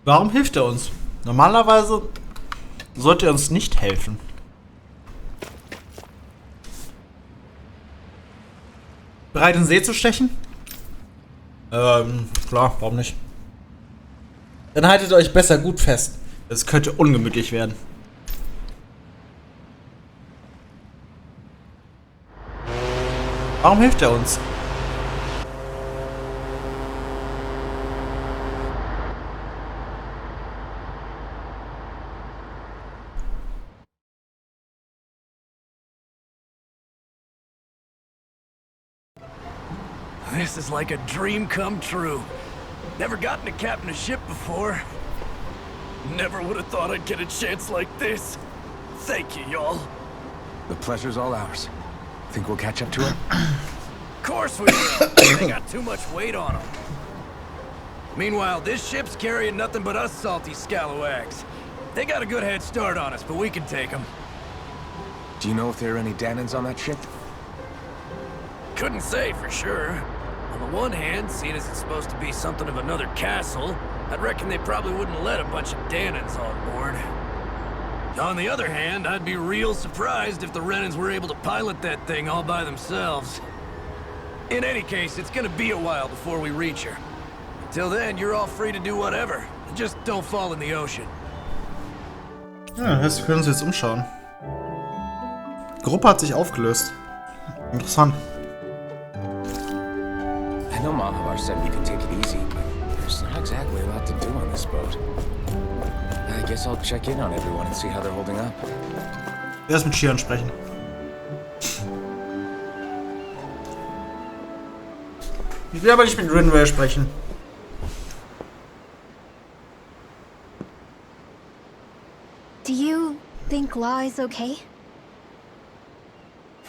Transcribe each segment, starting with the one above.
Warum hilft er uns? Normalerweise sollte er uns nicht helfen. Bereit, in den See zu stechen? Klar, warum nicht? Dann haltet euch besser gut fest. Es könnte ungemütlich werden. Warum hilft er uns? This is like a dream come true. Never gotten to captain a ship before. Never would have thought I'd get a chance like this. Thank you, y'all. The pleasure's all ours. Think we'll catch up to her? Of course we will. They got too much weight on them. Meanwhile, this ship's carrying nothing but us salty scalawags. They got a good head start on us, but we can take them. Do you know if there are any Danans on that ship? Couldn't say for sure. On the one hand, seeing as it's supposed to be something of another castle, I'd reckon they probably wouldn't let a bunch of Danans on board. On the other hand, I'd be real surprised if the Renans were able to pilot that thing all by themselves. In any case, it's gonna be a while before we reach her. Until then, you're all free to do whatever. Just don't fall in the ocean. Ja, das heißt, wir können uns jetzt umschauen. Die Gruppe hat sich aufgelöst. Interessant. I know Mahavar said we could take it easy, but there's not exactly a lot to do on this boat. I guess I'll check in on everyone and see how they're holding up. Erst mit Shion sprechen. Ich will aber nicht mit Rinwell sprechen. Do you think Law is okay?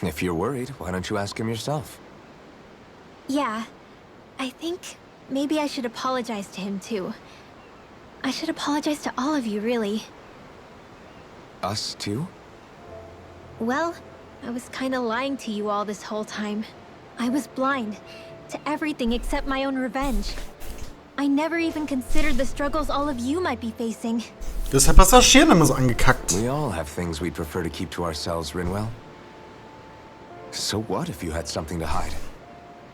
If you're worried, why don't you ask him yourself? Yeah. I think maybe I should apologize to him too. I should apologize to all of you, really. Us too? Well, I was kinda lying to you all this whole time. I was blind to everything except my own revenge. I never even considered the struggles all of you might be facing. Deshalb hast du das Schirn immer so angekackt. We all have things we'd prefer to keep to ourselves, Rinwell. So what if you had something to hide?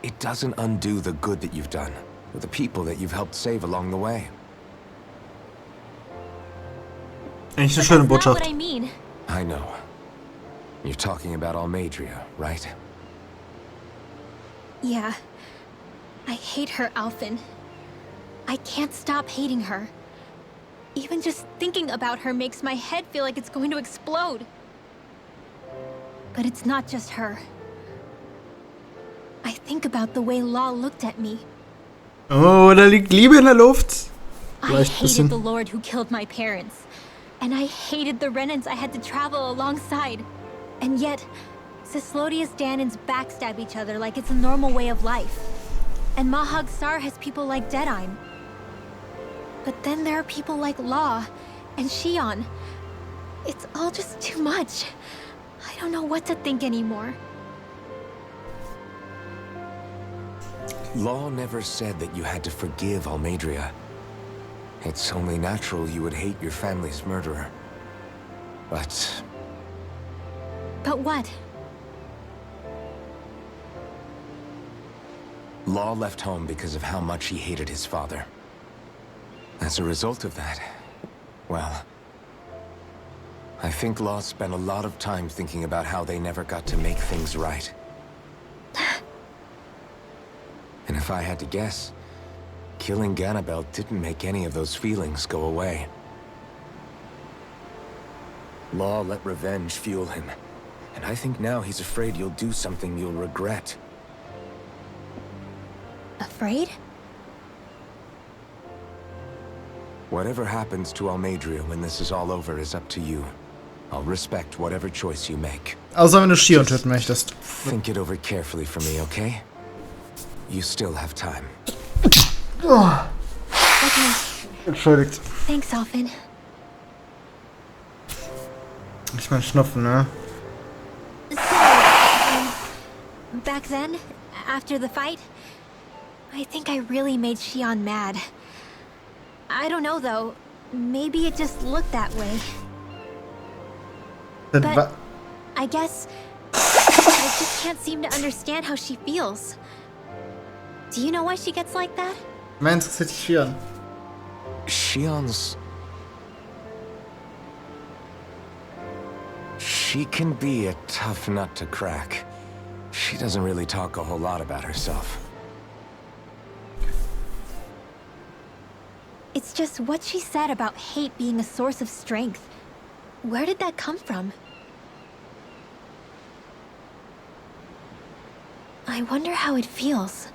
It doesn't undo the good that you've done, or the people that you've helped save along the way. Eigentlich eine schöne That's not Botschaft. what I mean. I know. You're talking about Almadria, right? Yeah. I hate her, Alphen. I can't stop hating her. Even just thinking about her makes my head feel like it's going to explode. But it's not just her. I think about the way Law looked at me. Oh, da liegt Liebe in der Luft. I Vielleicht ein hated bisschen. the Lord who killed my parents. And I hated the Renans I had to travel alongside. And yet, Cislodius Danans backstab each other like it's a normal way of life. And Mahag Sar has people like Deadime. But then there are people like Law and Shion. It's all just too much. I don't know what to think anymore. Law never said that you had to forgive Almadria. It's only natural you would hate your family's murderer. But But what? Law left home because of how much he hated his father. As a result of that, well, I think Law spent a lot of time thinking about how they never got to make things right. And if I had to guess, killing Ganabel didn't make any of those feelings go away. Law let revenge fuel him, and I think now he's afraid you'll do something you'll regret. Afraid? Whatever happens to Almadria when this is all over is up to you. I'll respect whatever choice you make. Außer wenn du Shion töten möchtest. Think it over carefully for me, okay? You still have time. Oh, Okay. entschuldigt. Thanks, Alphen. Ich mein Schnupfen, ne? Back then, after the fight, I think I really made Shion mad. I don't know though. Maybe it just looked that way. But I guess I just can't seem to understand how she feels. Do you know why she gets like that? Mehr interessiert dich Shion. Shion's... She can be a tough nut to crack. She doesn't really talk a whole lot about herself. It's just what she said about hate being a source of strength. Where did that come from? I wonder how it feels,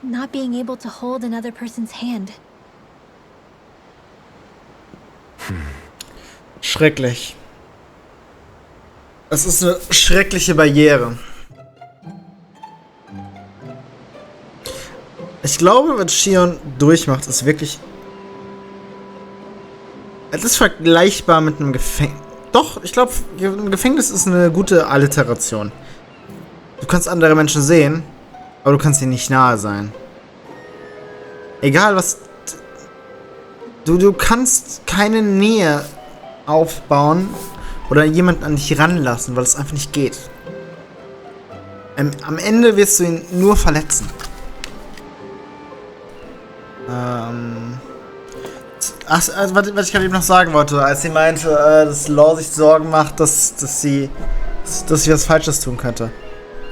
not being able to hold another person's hand. Schrecklich. Es ist eine schreckliche Barriere. Ich glaube, was Shion durchmacht, ist wirklich... Es ist vergleichbar mit einem Gefängnis. Doch, ich glaube, ein Gefängnis ist eine gute Alliteration. Du kannst andere Menschen sehen, aber du kannst ihnen nicht nahe sein. Egal was... Du kannst keine Nähe aufbauen oder jemanden an dich ranlassen, weil es einfach nicht geht. Am Ende wirst du ihn nur verletzen. Was ich gerade eben noch sagen wollte, als sie meinte, dass Law sich Sorgen macht, dass sie was Falsches tun könnte.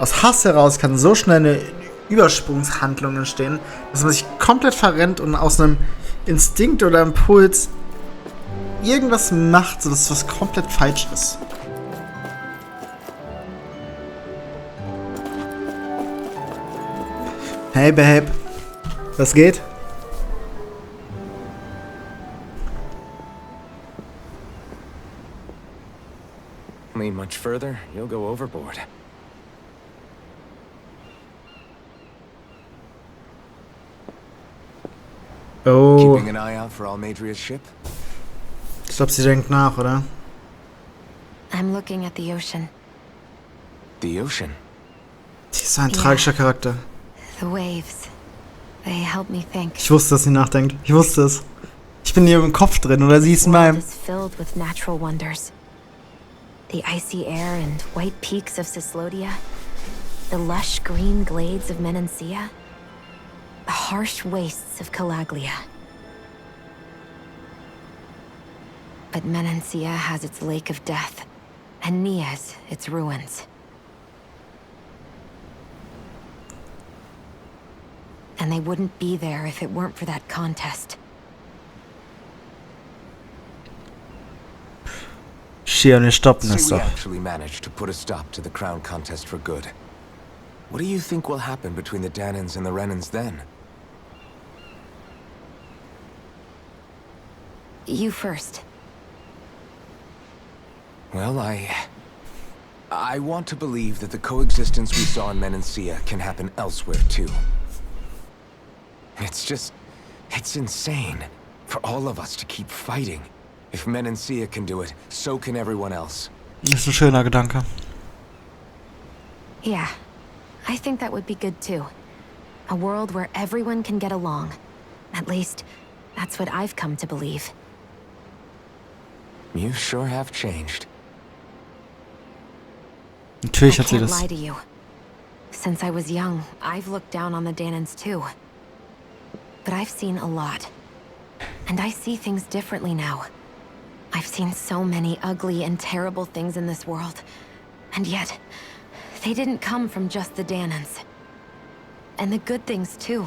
Aus Hass heraus kann so schnell eine Übersprungshandlung entstehen, dass man sich komplett verrennt und aus einem Instinkt oder Impuls irgendwas macht, sodass was komplett falsch ist. Hey Babe, was geht? Lean much further, you'll go overboard. Oh. Keeping an eye out for Almadria's ship? Ich glaube, sie denkt nach, oder? I'm looking at the ocean. The ocean? Sie ist ein tragischer Charakter. The waves. They help me think. Ich wusste, dass sie nachdenkt. Ich wusste es. Ich bin hier im Kopf drin, oder sie ist in meinem. Is filled with natural wonders. The icy air and white peaks of Cislodia. The lush green glades of Menancia. The harsh wastes of Calaglia. But Menancia has its lake of death, and Nias its ruins. And they wouldn't be there if it weren't for that contest. Shion, stoppen es So we doch. actually managed to put a stop to the crown contest for good. What do you think will happen between the Danans and the Renans then? You first. Well, I want to believe that the coexistence we saw in Menancia can happen elsewhere too. It's insane for all of us to keep fighting. If Menancia can do it, so can everyone else. Das ist ein schöner Gedanke. Yeah, I think that would be good too. A world where everyone can get along. At least, that's what I've come to believe. You sure have changed. Natürlich I hat sie can't das. lie to you. Since I was young, I've looked down on the Danans too. But I've seen a lot. And I see things differently now. I've seen so many ugly and terrible things in this world. And yet, they didn't come from just the Danans. And the good things too.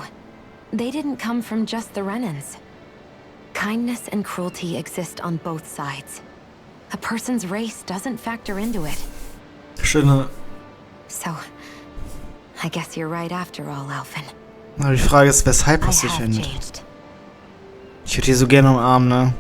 They didn't come from just the Renans. Kindness and cruelty exist on both sides. A person's race doesn't factor into it. Schöne. So, I guess you're right after all, Alphen. Aber die Frage ist, weshalb I es sich have ändert. changed. Ich würde die so gerne umarmen, ne?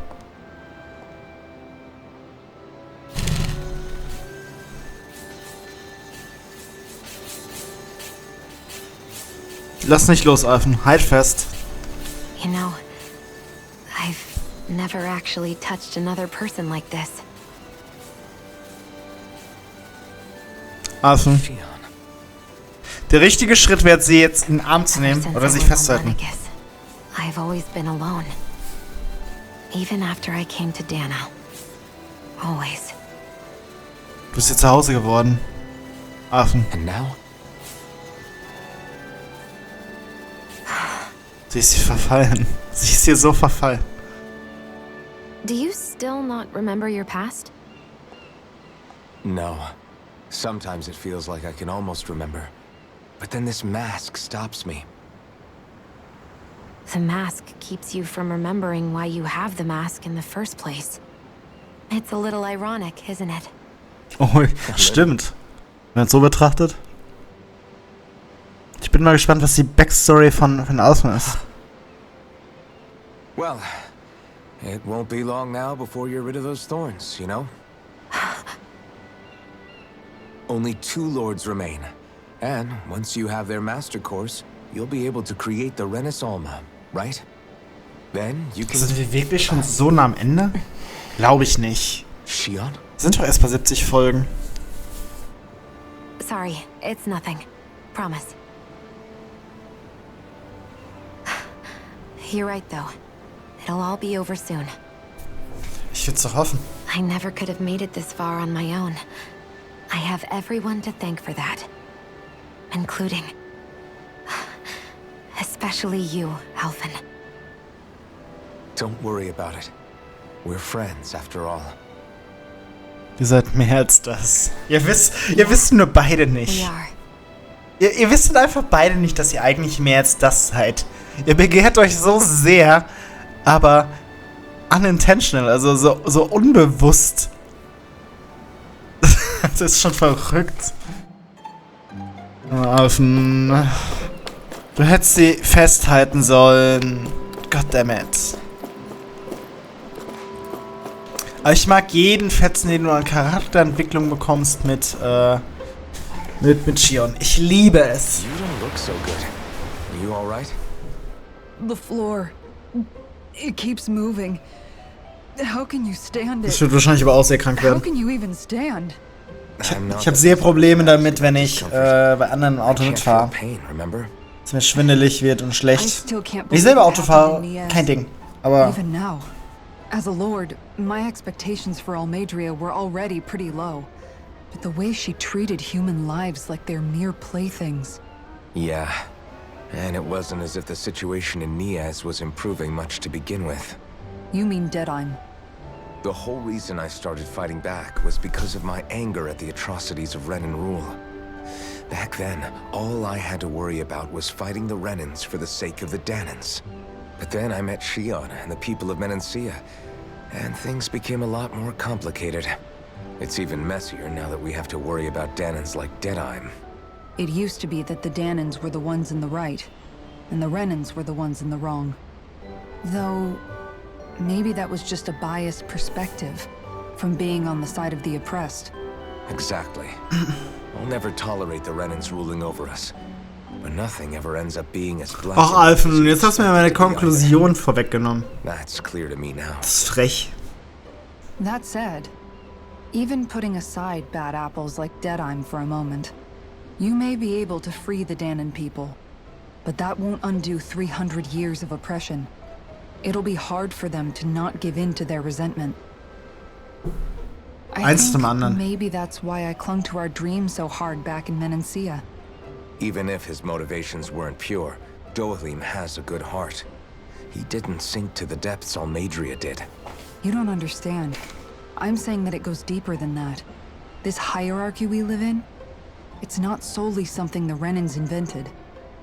Lass nicht los, Alphen. Halt fest. You know, I've never actually touched another person like this. Alphen. Shion. Der richtige Schritt wäre, sie jetzt in den Arm zu nehmen oder sich festzuhalten. I've always been alone. Even after I came to Dana. Always. Du bist jetzt zu Hause geworden. Alphen. And now? Sie ist hier verfallen. Sie ist hier so verfallen. Do you still not remember your past? No. Sometimes it feels like I can almost remember. But then this mask stops me. The mask keeps you from remembering why you have the mask in the first place. It's a little ironic, isn't it? Oh, stimmt. Wenn man es so betrachtet. Ich bin mal gespannt, was die Backstory von Alphen ist. Well, it won't be long now before you're rid of those thorns, you know? Only 2 lords remain. And once you have their master course, you'll be able to create the Renaissance, right? Then you can... Sind wir wirklich schon so nah am Ende? Glaube ich nicht. Shion? Sind doch erst bei 70 Folgen. Sorry, it's nothing. Promise. You're right, though. It'll all be over soon. Ich würde es doch hoffen. I never could have made it this far on my own. I have everyone to thank for that. Including... especially you, Alphen. Don't worry about it. We're friends, after all. Ihr seid mehr als das. Ihr wisst nur beide We nicht. are. Ihr wisst einfach beide nicht, dass ihr eigentlich mehr als das seid. Ihr begehrt euch so sehr, aber unintentional, also so unbewusst. Das ist schon verrückt. Alphen. Du hättest sie festhalten sollen. Goddammit. Aber ich mag jeden Fetzen, den du an Charakterentwicklung bekommst mit Shion. Ich liebe es. You don't look so good. Are you all right? The floor. It keeps moving. How can you stand Das it? wird wahrscheinlich aber auch sehr krank How werden. can you even stand? Ich habe sehr Probleme damit, wenn ich bei anderen im Auto mitfahre. Dass mir schwindelig wird und I schlecht. still can't Wenn ich believe selber it Auto happened fahre, in the kein Ding. Aber Even now. As a lord, my expectations for Almadria were already pretty low. But the way she treated human lives like they're mere playthings. Yeah. And it wasn't as if the situation in Niaz was improving much to begin with. You mean Deadheim. The whole reason I started fighting back was because of my anger at the atrocities of Renan rule. Back then, all I had to worry about was fighting the Renans for the sake of the Danans. But then I met Shion and the people of Menancia, and things became a lot more complicated. It's even messier now that we have to worry about Danans like Deadheim. It used to be that the Danans were the ones in the right, and the Renans were the ones in the wrong. Though, maybe that was just a biased perspective from being on the side of the oppressed. Exactly. I'll never tolerate the Renans ruling over us. But nothing ever ends up being as black. Ach, Alphen, jetzt hast du mir meine Konklusion vorweggenommen. That's clear to me now. Das ist frech. That said, even putting aside bad apples like Deadheim for a moment, you may be able to free the Danan people, but that won't undo 300 years of oppression. It'll be hard for them to not give in to their resentment. I Eins zum think anderen. maybe that's why I clung to our dream so hard back in Menancia. Even if his motivations weren't pure, Dohalim has a good heart. He didn't sink to the depths Almadria did. You don't understand. I'm saying that it goes deeper than that. This hierarchy we live in, it's not solely something the Renans invented.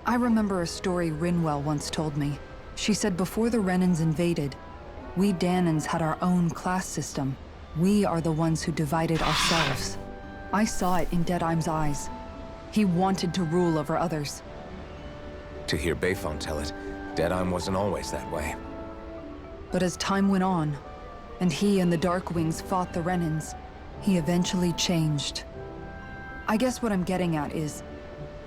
I remember a story Rinwell once told me. She said before the Renans invaded, we Danans had our own class system. We are the ones who divided ourselves. I saw it in Deadheim's eyes. He wanted to rule over others. To hear Bayfon tell it, Deadheim wasn't always that way. But as time went on, and he and the Darkwings fought the Renans, he eventually changed. I guess what I'm getting at is,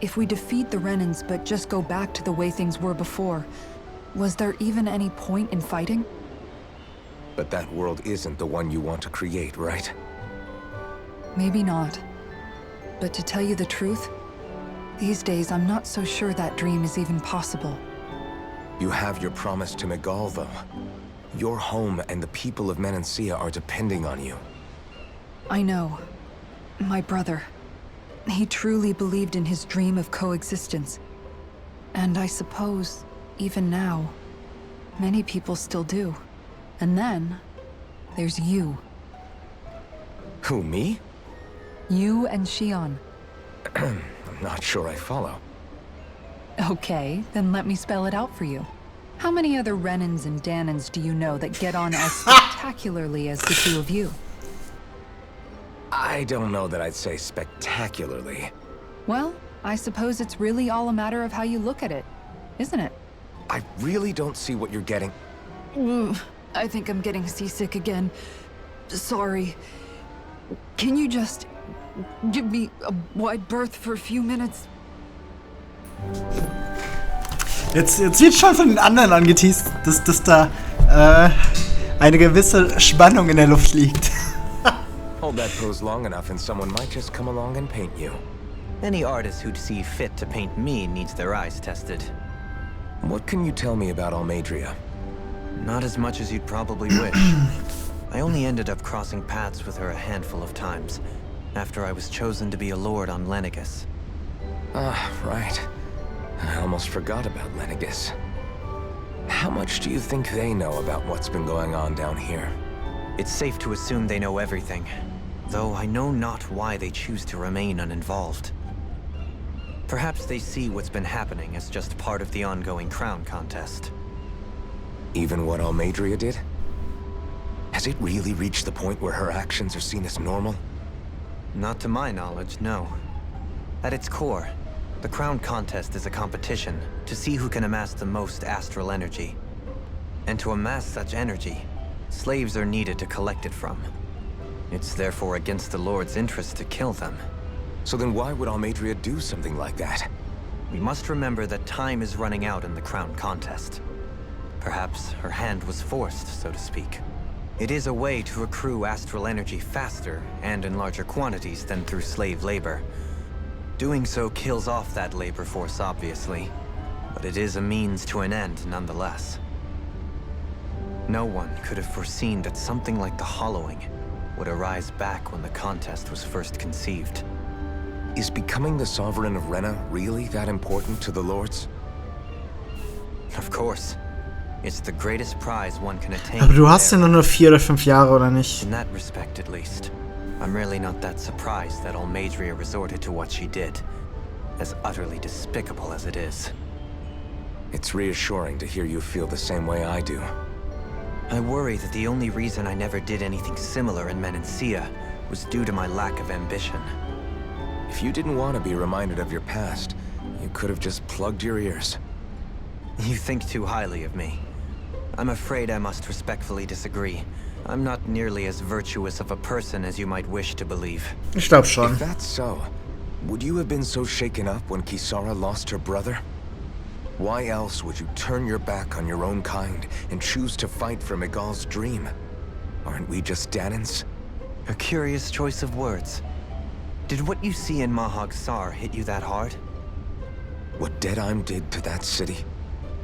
if we defeat the Renans but just go back to the way things were before, was there even any point in fighting? But that world isn't the one you want to create, right? Maybe not. But to tell you the truth, these days I'm not so sure that dream is even possible. You have your promise to Miguel, though. Your home and the people of Menancia are depending on you. I know. My brother. He truly believed in his dream of coexistence. And I suppose, even now, many people still do. And then, there's you. Who, me? You and Shion. I'm not sure I follow. Okay, then let me spell it out for you. How many other Renans and Danans do you know that get on as spectacularly as the two of you? I don't know that I'd say spectacularly. Well, I suppose it's really all a matter of how you look at it, isn't it? I really don't see what you're getting. I think I'm getting seasick again. Sorry. Can you just give me a wide berth for a few minutes? Jetzt wird schon von den anderen angeteased, dass da eine gewisse Spannung in der Luft liegt. Hold that pose long enough and someone might just come along and paint you. Any artist who'd see fit to paint me needs their eyes tested. What can you tell me about Almadria? Not as much as you'd probably wish. I only ended up crossing paths with her a handful of times, after I was chosen to be a lord on Lenegus. Ah, right. I almost forgot about Lenegus. How much do you think they know about what's been going on down here? It's safe to assume they know everything, though I know not why they choose to remain uninvolved. Perhaps they see what's been happening as just part of the ongoing crown contest. Even what Almadria did? Has it really reached the point where her actions are seen as normal? Not to my knowledge, no. At its core, the crown contest is a competition to see who can amass the most astral energy. And to amass such energy, slaves are needed to collect it from. It's therefore against the Lord's interest to kill them. So then why would Almadria do something like that? We must remember that time is running out in the crown contest. Perhaps her hand was forced, so to speak. It is a way to accrue astral energy faster and in larger quantities than through slave labor. Doing so kills off that labor force, obviously, but it is a means to an end nonetheless. No one could have foreseen that something like the Hollowing would arise back when the contest was first conceived. Is becoming the Sovereign of Rena really that important to the Lords? Of course. It's the greatest prize one can attain. Aber du hast ja nur 4 oder 5 Jahre, oder nicht? In that respect, at least. I'm really not that surprised that Almadria resorted to what she did, as utterly despicable as it is. It's reassuring to hear you feel the same way I do. I worry that the only reason I never did anything similar in Menancia was due to my lack of ambition. If you didn't want to be reminded of your past, you could have just plugged your ears. You think too highly of me. I'm afraid I must respectfully disagree. I'm not nearly as virtuous of a person as you might wish to believe. Ich glaub schon. If that's so, would you have been so shaken up when Kisara lost her brother? Why else would you turn your back on your own kind and choose to fight for Miguel's dream? Aren't we just Danans? A curious choice of words. Did what you see in Mahag Sar hit you that hard? What Deadheim did to that city,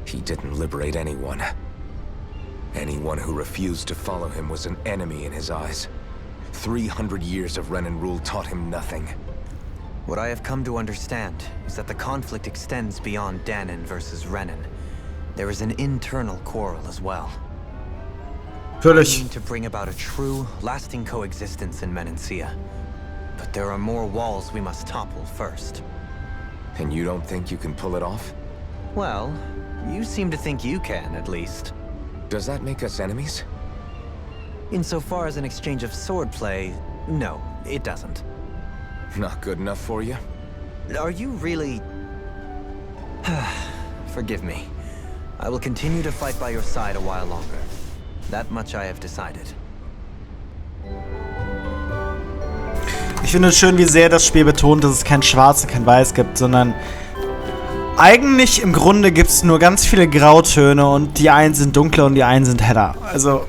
he didn't liberate anyone. Anyone who refused to follow him was an enemy in his eyes. 300 years of Renan rule taught him nothing. What I have come to understand is that the conflict extends beyond Danan versus Renan. There is an internal quarrel as well. Natürlich. I mean to bring about a true, lasting coexistence in Menancia. But there are more walls we must topple first. And you don't think you can pull it off? Well, you seem to think you can, at least. Does that make us enemies? Insofar as an exchange of swordplay, no, it doesn't. Not good enough for you? Are you really... Forgive me. I will continue to fight by your side a while longer. That much I have decided. Ich finde es schön, wie sehr das Spiel betont, dass es kein Schwarz und kein Weiß gibt, sondern eigentlich im Grunde gibt es nur ganz viele Grautöne und die einen sind dunkler und die einen sind heller. Also